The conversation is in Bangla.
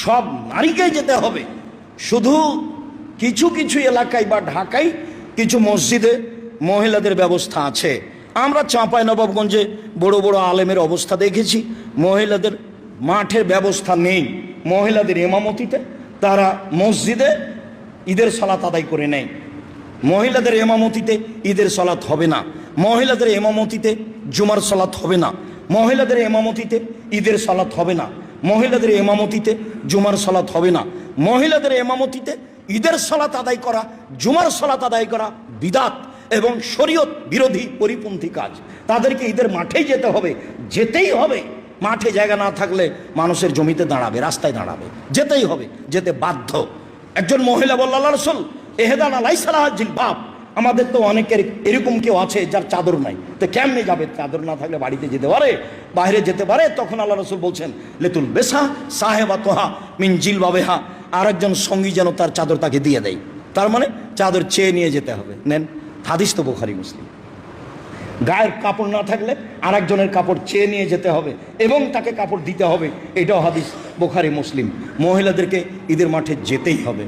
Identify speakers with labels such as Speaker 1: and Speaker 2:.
Speaker 1: সব নারীকেই যেতে হবে। শুধু কিছু কিছু এলাকায় বা ঢাকায় কিছু মসজিদে মহিলাদের ব্যবস্থা আছে। আমরা চাঁপাইনবাবগঞ্জে বড় বড় আলেমের অবস্থা দেখেছি, মহিলাদের মাঠের ব্যবস্থা নেই। মহিলাদের ইমামতিতে তারা মসজিদে ঈদের সালাত আদায় করে নেয়। মহিলাদের ইমামতিতে ঈদের সালাত হবে না, মহিলাদের ইমামতিতে জুমার সালাত হবে না, মহিলাদের ইমামতিতে ঈদের সালাত হবে না, মহিলাদের ইমামতিতে জুমার সালাত হবে না। মহিলাদের ইমামতিতে ঈদের সালাত আদায় করা, জুমার সালাত আদায় করা বিদআত এবং শরীয়ত বিরোধী পরিপন্থী কাজ। তাদেরকে ঈদের মাঠেই যেতে হবে, যেতেই হবে। মাঠে জায়গা না থাকলে মানুষের জমিতে দাঁড়াবে, রাস্তায় দাঁড়াবে, যেতেই হবে, যেতে বাধ্য। একজন মহিলা বলল, আল্লাহ রাসূল এহদানা লাইসা লাহা জিলবাব, আমাদের তো অনেকের এরকম কেউ আছে যার চাদর নাই, তো কেমনে যাবে? চাদর না থাকলে বাড়িতে যেতে পারে, বাইরে যেতে পারে। তখন আল্লাহ রাসূল বলছেন, লেতুল বেসা সাহেবাতহা মিন জিলবাবিহা, আর একজন সঙ্গী যেন তার চাদর তাকে দিয়ে দেয়। তার মানে চাদর চেয়ে নিয়ে যেতে হবে। নেন, হাদিস তো বুখারী মুসলিম। গায়ের কাপড় না থাকলে আর একজনের কাপড় চেয়ে নিয়ে যেতে হবে এবং তাকে কাপড় দিতে হবে, এটাও হাদিস বুখারী মুসলিম। মহিলাদেরকে ঈদের মাঠে যেতেই হবে।